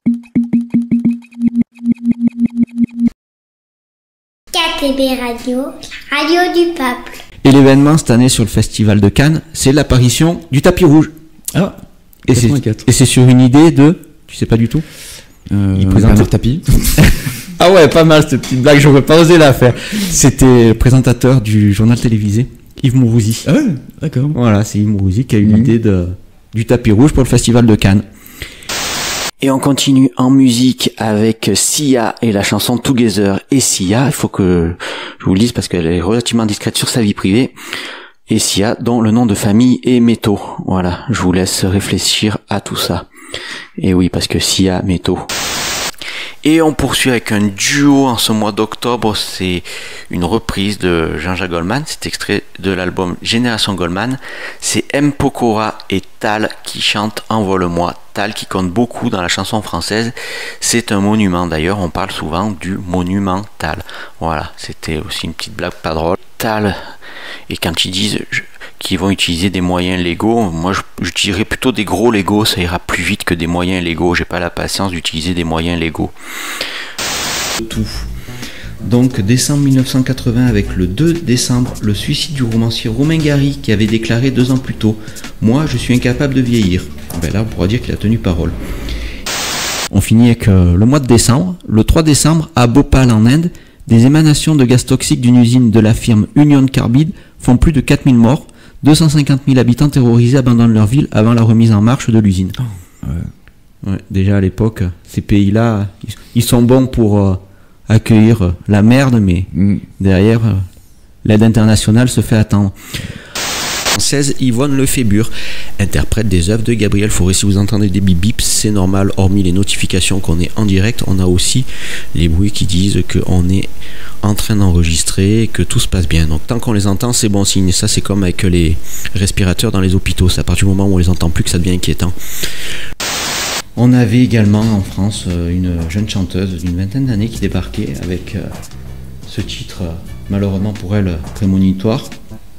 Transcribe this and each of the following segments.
KTB Radio, radio du peuple. Et l'événement cette année sur le festival de Cannes, c'est l'apparition du tapis rouge. Ah, et c'est sur une idée de... Tu sais pas du tout Il présente leur tapis. Ah ouais, pas mal cette petite blague, j'aurais pas osé la faire. C'était le présentateur du journal télévisé, Yves Mourouzi. Ah ouais, d'accord. Voilà, c'est Yves Mourouzi qui a eu l'idée du tapis rouge pour le festival de Cannes. Et on continue en musique avec Sia et la chanson Together. Et Sia, il faut que je vous le dise parce qu'elle est relativement discrète sur sa vie privée. Et Sia, dont le nom de famille est Meto. Voilà, je vous laisse réfléchir à tout ça. Et oui, parce que Sia, Meto. Et on poursuit avec un duo en ce mois d'octobre, c'est une reprise de Jean-Jacques Goldman, c'est extrait de l'album Génération Goldman, c'est M. Pokora et Tal qui chantent Envole-moi, Tal qui compte beaucoup dans la chanson française, c'est un monument d'ailleurs, on parle souvent du monument Tal. Voilà, c'était aussi une petite blague pas drôle. Tal, et quand ils disent qu'ils vont utiliser des moyens légaux, moi je dirais plutôt des gros légaux, ça ira plus vite que des moyens légaux, j'ai pas la patience d'utiliser des moyens légaux. Tout. Donc décembre 1980 avec le 2 décembre, le suicide du romancier Romain Gary qui avait déclaré 2 ans plus tôt « Moi je suis incapable de vieillir ». Ben là on pourra dire qu'il a tenu parole. On finit avec le mois de décembre, le 3 décembre à Bhopal en Inde, des émanations de gaz toxiques d'une usine de la firme Union Carbide font plus de 4000 morts. 250 000 habitants terrorisés abandonnent leur ville avant la remise en marche de l'usine. Oh, ouais, déjà à l'époque, ces pays-là, ils sont bons pour accueillir la merde, mais derrière, l'aide internationale se fait attendre. Française, Yvonne Lefébure interprète des œuvres de Gabriel Fauré. Si vous entendez des bip bips, c'est normal, hormis les notifications qu'on est en direct, on a aussi les bruits qui disent qu'on est en train d'enregistrer et que tout se passe bien. Donc tant qu'on les entend, c'est bon signe. Ça, c'est comme avec les respirateurs dans les hôpitaux, c'est à partir du moment où on les entend plus que ça devient inquiétant. On avait également en France une jeune chanteuse d'une vingtaine d'années qui débarquait avec ce titre, malheureusement pour elle, prémonitoire,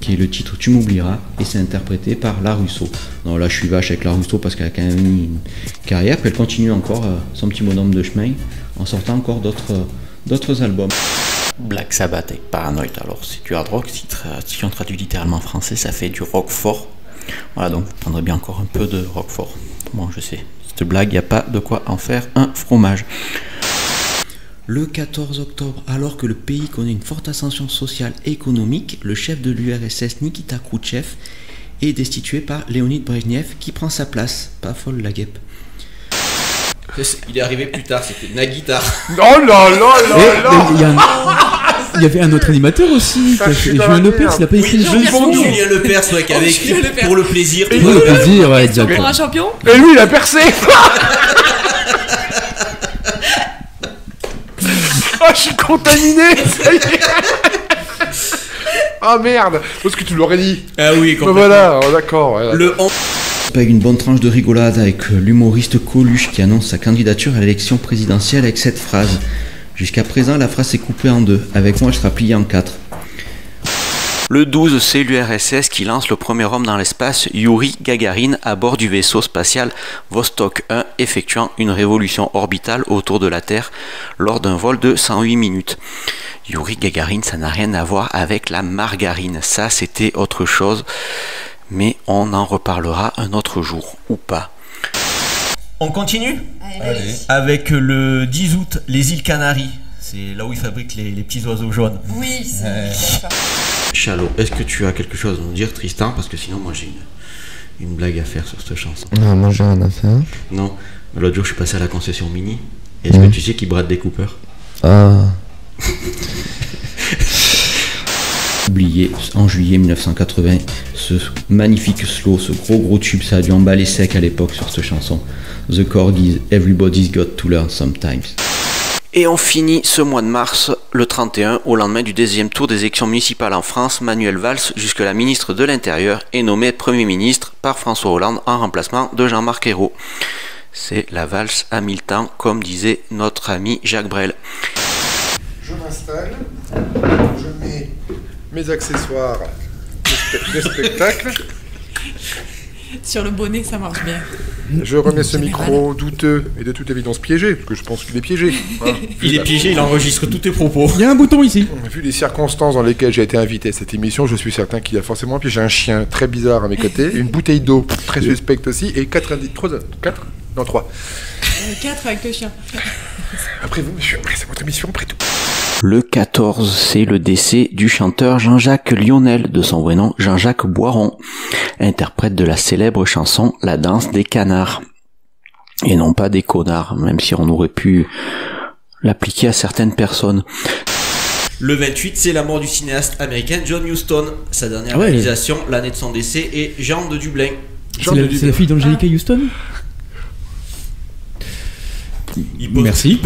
qui est le titre Tu m'oublieras, et c'est interprété par La Russo. Non, là je suis vache avec La Russo parce qu'elle a quand même eu une carrière, puis elle continue encore son petit bonhomme de chemin en sortant encore d'autres albums. Black Sabbath avec Paranoid, alors c'est du hard rock, si on traduit littéralement en français ça fait du rock fort. Voilà, donc vous prendrez bien encore un peu de rock fort. Bon, je sais, cette blague, il n'y a pas de quoi en faire un fromage. Le 14 octobre, alors que le pays connaît une forte ascension sociale et économique, le chef de l'URSS Nikita Khrouchtchev est destitué par Léonid Brejnev qui prend sa place. Pas folle la guêpe. Il est arrivé plus tard, c'était Naguitar. Oh là là là là. Il y avait un autre animateur aussi, Julien Lepers, il a pas écrit Julien Lepers, ouais, qui avait écrit pour le plaisir. Pour le plaisir, ouais, exactement. Pour un champion. Et lui il a percé. Oh, je suis contaminé. Ah merde, parce que tu l'aurais dit. Ah oui, complètement. Voilà, oh, d'accord. Ouais, le avec une bonne tranche de rigolade avec l'humoriste Coluche qui annonce sa candidature à l'élection présidentielle avec cette phrase. Jusqu'à présent, la phrase est coupée en deux. Avec moi, elle sera pliée en 4. Le 12, c'est l'URSS qui lance le premier homme dans l'espace, Youri Gagarin, à bord du vaisseau spatial Vostok 1, effectuant une révolution orbitale autour de la Terre lors d'un vol de 108 minutes. Youri Gagarin, ça n'a rien à voir avec la margarine, ça c'était autre chose, mais on en reparlera un autre jour, ou pas. On continue ? Allez. Avec le 10 août, les îles Canaries. C'est là où ils fabriquent les petits oiseaux jaunes. Oui, c'est ça. Chalot, est-ce que tu as quelque chose à nous dire, Tristan? Parce que sinon, moi j'ai une blague à faire sur cette chanson. Non, moi j'ai rien à faire. Non, l'autre jour je suis passé à la concession Mini. Est-ce que tu sais qui brade des Cooper? Ah. Oublié en juillet 1980, ce magnifique slow, ce gros tube, ça a dû emballer sec à l'époque sur cette chanson. The Corgis, Everybody's Got to Learn Sometimes. Et on finit ce mois de mars, le 31, au lendemain du deuxième tour des élections municipales en France. Manuel Valls, jusque-là ministre de l'Intérieur, est nommé Premier ministre par François Hollande en remplacement de Jean-Marc Ayrault. C'est la valse à 1000 temps, comme disait notre ami Jacques Brel. Je m'installe, je mets mes accessoires de spectacle. Sur le bonnet, ça marche bien. Je remets ce micro douteux et de toute évidence piégé, parce que je pense qu'il est piégé. Voilà. Il est piégé, il enregistre tous tes propos. Il y a un bouton ici. Vu les circonstances dans lesquelles j'ai été invité à cette émission, je suis certain qu'il y a forcément piégé un chien très bizarre à mes côtés, une bouteille d'eau très suspecte aussi, et 4 Non, 3. 4 avec le chien. Après vous, monsieur, c'est votre émission, après tout. Le 14, c'est le décès du chanteur Jean-Jacques Lionel, de son vrai nom Jean-Jacques Boiron, interprète de la célèbre chanson La danse des canards. Et non pas des connards, même si on aurait pu l'appliquer à certaines personnes. Le 28, c'est la mort du cinéaste américain John Huston. Sa dernière réalisation, l'année de son décès, est Jean de Dublin. C'est la fille d'Angelica Houston. Merci.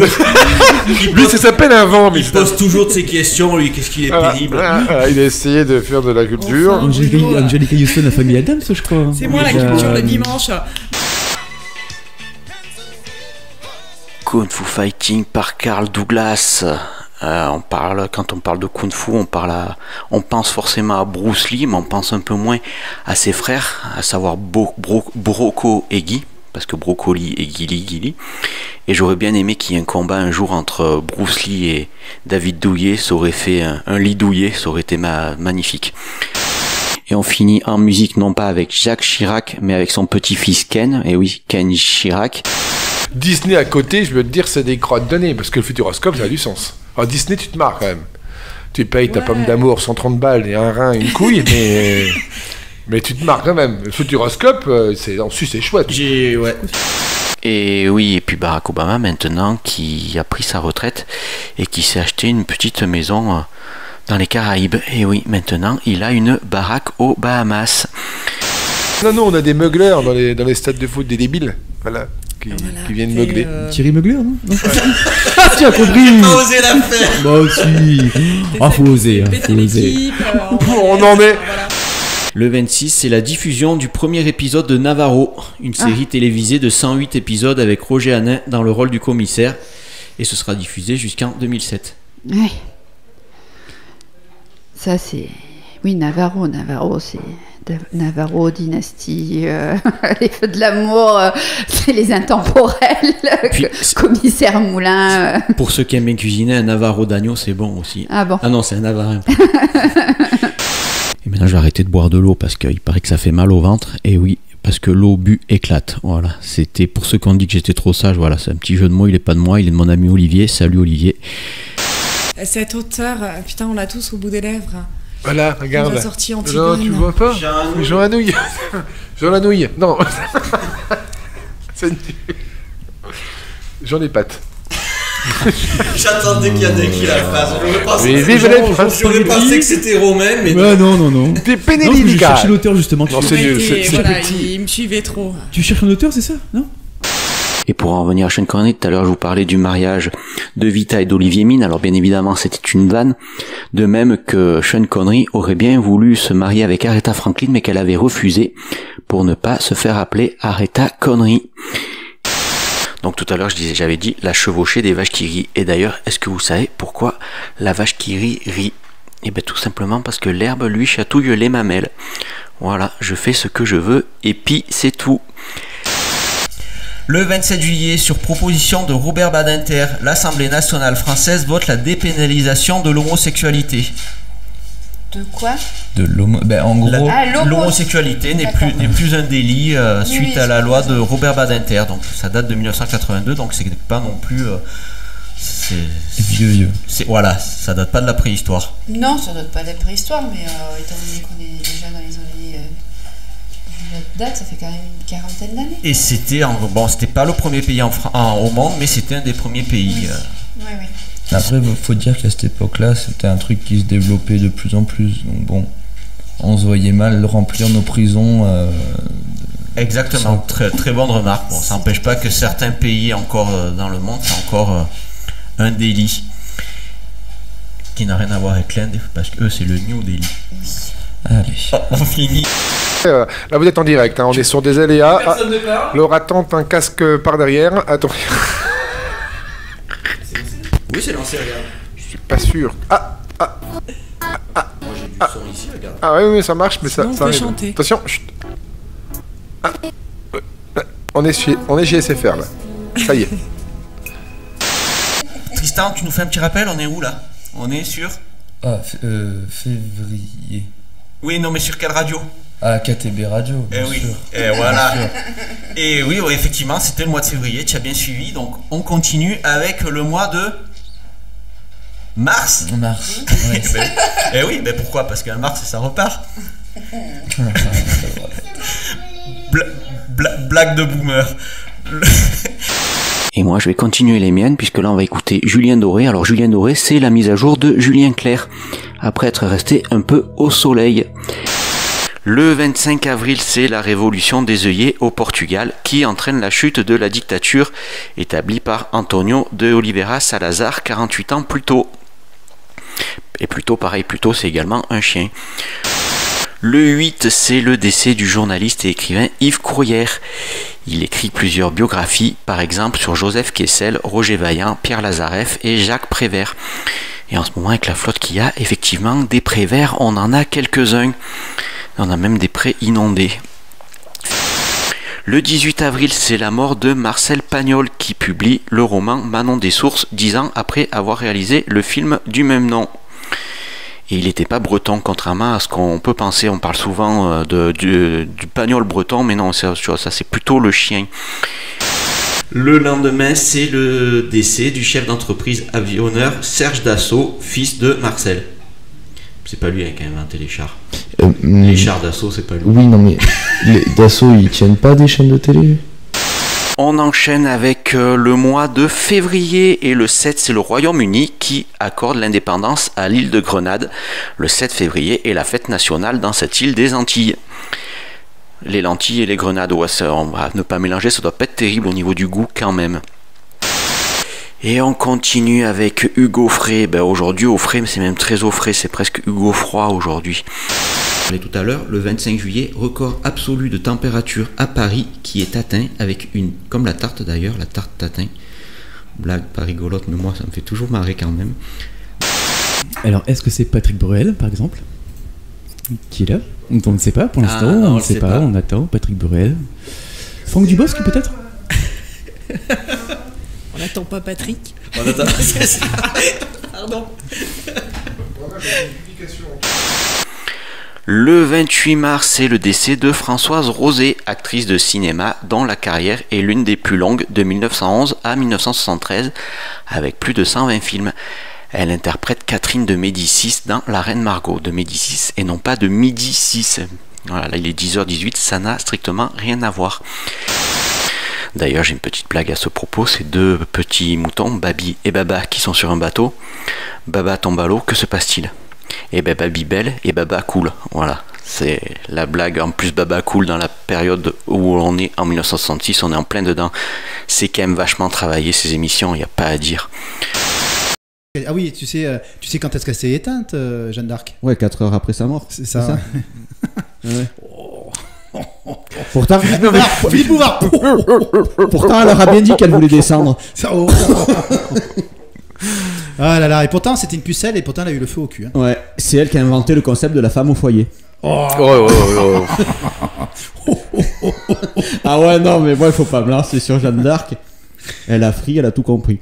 Lui, ça s'appelle un vent, mais il pose toujours de ses questions, lui, qu'est-ce qu'il est pénible. Il a essayé de faire de la culture. Enfin, Angelica Houston, la famille Adams, je crois. C'est moi la culture le dimanche. Kung Fu Fighting par Carl Douglas. Quand on parle de Kung Fu, on pense forcément à Bruce Lee, mais on pense un peu moins à ses frères, à savoir Broco et Guy. Parce que Brocoli et Gilly. Et j'aurais bien aimé qu'il y ait un combat un jour entre Bruce Lee et David Douillet. Ça aurait fait un lit douillet, ça aurait été magnifique. Et on finit en musique non pas avec Jacques Chirac, mais avec son petit-fils Ken. Et oui, Ken Chirac. Disney à côté, je veux te dire, c'est des crottes de nez, parce que le Futuroscope, ça a du sens. Alors Disney, tu te marres quand même. Tu payes ta pomme d'amour 130 balles et un rein, une couille, mais tu te marres quand même. Le Futuroscope, c'est chouette. Et oui, et puis Barack Obama maintenant qui a pris sa retraite et qui s'est acheté une petite maison dans les Caraïbes. Et oui, maintenant il a une baraque aux Bahamas. Non, on a des meuglers dans les stades de foot, des débiles, voilà, qui viennent meugler. Thierry Meugler, non tu as compris. Faut oser la faire. Bah aussi. Faut oser. On en est. Le 26, c'est la diffusion du premier épisode de Navarro, une série télévisée de 108 épisodes avec Roger Hanin dans le rôle du commissaire, et ce sera diffusé jusqu'en 2007. Ouais. Ça c'est... Oui, Navarro, c'est... Navarro, dynastie, les feux de l'amour, c'est les intemporels, puis, commissaire Moulin. Pour ceux qui aiment bien cuisiner, un Navarro d'agneau, c'est bon aussi. Ah bon? Ah non, c'est un Navarin. Et maintenant, je vais arrêter de boire de l'eau parce qu'il paraît que ça fait mal au ventre. Et oui, parce que l'eau bu éclate. Voilà, c'était pour ceux qui ont dit que j'étais trop sage. Voilà, c'est un petit jeu de mots. Il est pas de moi, il est de mon ami Olivier. Salut Olivier. Cet auteur, putain, on l'a tous au bout des lèvres. Voilà, regarde. Il a sorti Antigone. Non, tu vois pas. Jean Anouilh. Jean Anouilh. Non. C'est nul. Jean des pattes. J'attendais qu'il y en ait qui la fasse. J'aurais pensé que c'était Romain, mais non. T'es pénédique. Je cherchais l'auteur justement. Non, c'est nul. Il me suivait trop. Tu cherches un auteur, c'est ça? Non? Et pour en revenir à Sean Connery, tout à l'heure je vous parlais du mariage de Vita et d'Olivier Mine. Alors bien évidemment c'était une vanne, de même que Sean Connery aurait bien voulu se marier avec Aretha Franklin, mais qu'elle avait refusé pour ne pas se faire appeler Aretha Connery. Donc tout à l'heure j'avais dit la chevauchée des vaches qui rient. Et d'ailleurs, est-ce que vous savez pourquoi la vache qui rit? Eh bien tout simplement parce que l'herbe lui chatouille les mamelles. Voilà, je fais ce que je veux et puis c'est tout. Le 27 juillet, sur proposition de Robert Badinter, l'Assemblée nationale française vote la dépénalisation de l'homosexualité. De quoi? En gros, l'homosexualité n'est plus un délit suite à la loi de Robert Badinter. Donc ça date de 1982, donc c'est pas non plus... c'est vieux. Voilà, ça date pas de la préhistoire. Non, ça date pas de la préhistoire, mais étant donné qu'on est déjà dans les années... date, ça fait quand même une quarantaine d'années. Et c'était c'était pas le premier pays au monde, mais c'était un des premiers pays. Oui. Après, il faut dire qu'à cette époque-là, c'était un truc qui se développait de plus en plus. Donc bon, on se voyait mal remplir nos prisons. Exactement, très, très bonne remarque. Bon, ça n'empêche pas que certains pays encore dans le monde, c'est encore un délit qui n'a rien à voir avec l'Inde, parce que eux, c'est le New Delhi. Allez. On finit. Là vous êtes en direct, on est sur des aléas. Laura tente un casque par derrière. Attends. Oui, c'est lancé, regarde. Je suis pas sûr. Moi j'ai du son ici, regarde. Ah oui, ça marche, mais ça peut arrive. chanter. Attention. Chut. On est chez SFR là. Ça y est. Tristan, tu nous fais un petit rappel, on est où là? On est sur... Février. Oui, non mais sur quelle radio? Ah, KTB Radio, bien sûr. Et voilà. Et oui, effectivement, c'était le mois de février, tu as bien suivi. Donc, on continue avec le mois de mars. Mars. Et oui, mais pourquoi? Parce qu'en mars, ça repart. Blague de boomer. Et moi, je vais continuer les miennes, puisque là, on va écouter Julien Doré. Alors, Julien Doré, c'est la mise à jour de Julien Clerc, après être resté un peu au soleil. Le 25 avril, c'est la révolution des œillets au Portugal qui entraîne la chute de la dictature établie par António de Oliveira Salazar 48 ans plus tôt. Et plutôt pareil, plutôt c'est également un chien. Le 8, c'est le décès du journaliste et écrivain Yves Courrière. Il écrit plusieurs biographies, par exemple sur Joseph Kessel, Roger Vaillant, Pierre Lazareff et Jacques Prévert. Et en ce moment, avec la flotte qu'il y a, effectivement, des prés verts, on en a quelques-uns. On a même des prés inondés. Le 18 avril, c'est la mort de Marcel Pagnol qui publie le roman Manon des Sources 10 ans après avoir réalisé le film du même nom. Et il n'était pas breton, contrairement à ce qu'on peut penser. On parle souvent du Pagnol breton, mais non, ça c'est plutôt le chien. Le lendemain, c'est le décès du chef d'entreprise avionneur Serge Dassault, fils de Marcel. C'est pas lui qui a inventé les chars. Les chars Dassault, c'est pas lui. Oui, non mais les Dassault, ils tiennent pas des chaînes de télé? On enchaîne avec le mois de février et le 7, c'est le Royaume-Uni qui accorde l'indépendance à l'île de Grenade. Le 7 février est la fête nationale dans cette île des Antilles. Les lentilles et les grenades, ouais, on va ne pas mélanger, ça doit pas être terrible au niveau du goût quand même. Et on continue avec Hugo Frey. Ben aujourd'hui au frais, mais c'est même très au frais, c'est presque Hugo Froid aujourd'hui. On parlait tout à l'heure, le 25 juillet, record absolu de température à Paris qui est atteint avec une, comme la tarte d'ailleurs, la tarte tatin. Blague pas rigolote, mais moi ça me fait toujours marrer quand même. Alors est-ce que c'est Patrick Bruel par exemple qui est là? On ne sait pas pour l'instant, non, on ne sait pas, on attend Patrick Bruel. Franck Dubosc peut-être? On n'attend pas Patrick. On attend. Pardon. Le 28 mars, c'est le décès de Françoise Rosé, actrice de cinéma dont la carrière est l'une des plus longues de 1911 à 1973, avec plus de 120 films. Elle interprète Catherine de Médicis dans La Reine Margot de Médicis et non pas de Médicis. Voilà, là il est 10h18, ça n'a strictement rien à voir. D'ailleurs, j'ai une petite blague à ce propos, c'est deux petits moutons, Babi et Baba, qui sont sur un bateau. Baba tombe à l'eau, que se passe-t-il? Et ben Babi belle et Baba coule. Voilà, c'est la blague. En plus, Baba coule dans la période où on est en 1966, on est en plein dedans. C'est quand même vachement travaillé ces émissions, il n'y a pas à dire. Ah oui, tu sais quand est-ce qu'elle s'est éteinte, Jeanne d'Arc? Ouais, 4 heures après sa mort. C'est ça. Ouais. Pourtant, Philippe Bouvard. Pourtant, elle leur a bien dit qu'elle voulait descendre. Ah là là, et pourtant c'était une pucelle et pourtant elle a eu le feu au cul. Hein. Ouais, c'est elle qui a inventé le concept de la femme au foyer. Ah ouais, non, mais moi il faut pas me lancer sur Jeanne d'Arc. Elle a fri, elle a tout compris.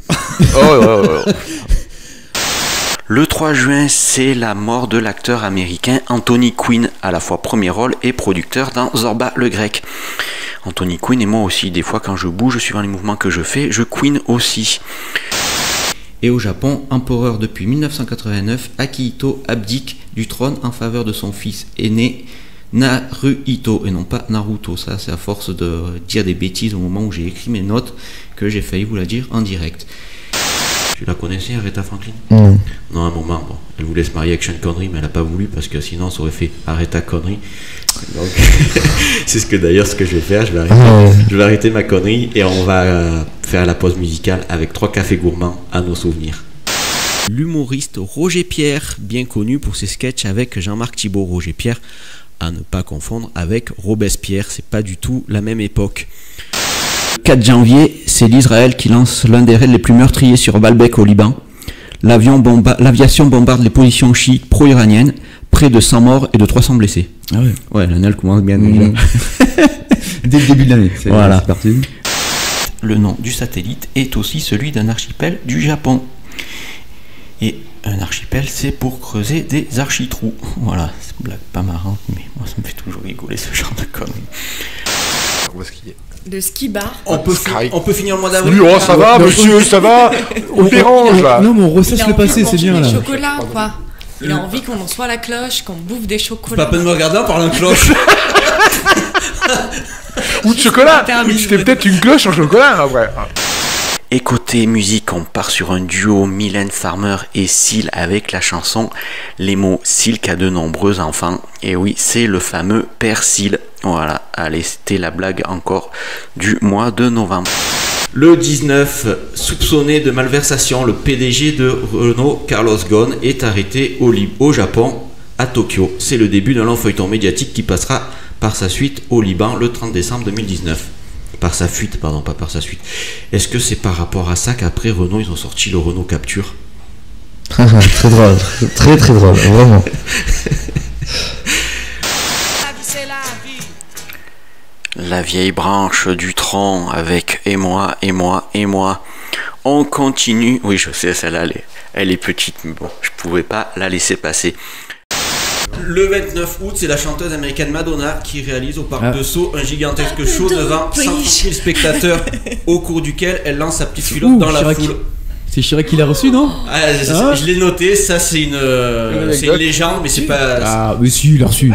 Le 3 juin, c'est la mort de l'acteur américain Anthony Quinn, à la fois premier rôle et producteur dans Zorba le Grec. Anthony Quinn et moi aussi, des fois quand je bouge suivant les mouvements que je fais, je queen aussi. Et au Japon, empereur depuis 1989, Akihito abdique du trône en faveur de son fils aîné Naruhito, et non pas Naruto. Ça, c'est à force de dire des bêtises au moment où j'ai écrit mes notes que j'ai failli vous la dire en direct. Tu la connaissais, Aretha Franklin? Non, à un moment, bon, elle voulait se marier avec Sean Connery, mais elle n'a pas voulu parce que sinon ça aurait fait Aretha Connery. Donc, c'est ce que je vais faire. Je vais arrêter ma connerie et on va faire la pause musicale avec 3 cafés gourmands à nos souvenirs. L'humoriste Roger Pierre, bien connu pour ses sketchs avec Jean-Marc Thibault. Roger Pierre, à ne pas confondre avec Robespierre, c'est pas du tout la même époque. Le 4 janvier, c'est l'Israël qui lance l'un des raids les plus meurtriers sur Baalbek au Liban. L'aviation bombarde les positions chiites pro-iraniennes, près de 100 morts et de 300 blessés. Ah ouais. Ouais, l'année commence bien déjà. Dès le début de l'année. Voilà. C'est parti. Le nom du satellite est aussi celui d'un archipel du Japon. Et un archipel, c'est pour creuser des architrous. Voilà, c'est une blague pas marrante, mais moi ça me fait toujours rigoler ce genre de conneries. On va skier. De ski bar. On peut finir le mois d'avril. Oui, oh, ça va, monsieur, ça va. On dérange là. Non, mais on Il ressasse a le envie passé, de c'est manger bien des là. chocolats, quoi. Il a envie qu'on en soit à la cloche, qu'on bouffe des chocolats. Pas peine de me regarder en parlant de cloche. Ou de chocolat. Termine. C'était peut-être une cloche en chocolat après. Et côté musique, on part sur un duo Mylène Farmer et Seal avec la chanson Les mots Silk a de nombreux enfants. Et oui, c'est le fameux Père Seal. Voilà, allez, c'était la blague encore du mois de novembre. Le 19, soupçonné de malversation, le PDG de Renault, Carlos Ghosn, est arrêté au Japon, à Tokyo. C'est le début d'un long feuilleton médiatique qui passera par sa suite au Liban le 30 décembre 2019. Par sa fuite, pardon, pas par sa suite. Est-ce que c'est par rapport à ça qu'après Renault, ils ont sorti le Renault Capture? Très drôle, très très drôle, vraiment. La vieille branche du tronc avec et moi, et moi, et moi. On continue. Oui, je sais, celle-là, elle est petite, mais bon, je pouvais pas la laisser passer. Le 29 août, c'est la chanteuse américaine Madonna qui réalise au Parc de Sceaux un gigantesque show devant 130 000 spectateurs, au cours duquel elle lance sa petite culotte dans la foule. C'est Chirac qui l'a reçu, non? Je l'ai noté, ça c'est une légende, mais c'est pas... Ah, mais si, il l'a reçu.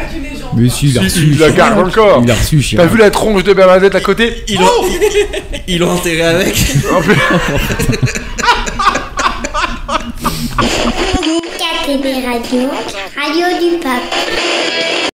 Mais si, il l'a reçu. Il la garde encore. Il l'a reçu, T'as Chirac. vu la tronche de Bernadette à côté? Ils l'ont enterré avec. KTB Radio, Radio du Pape.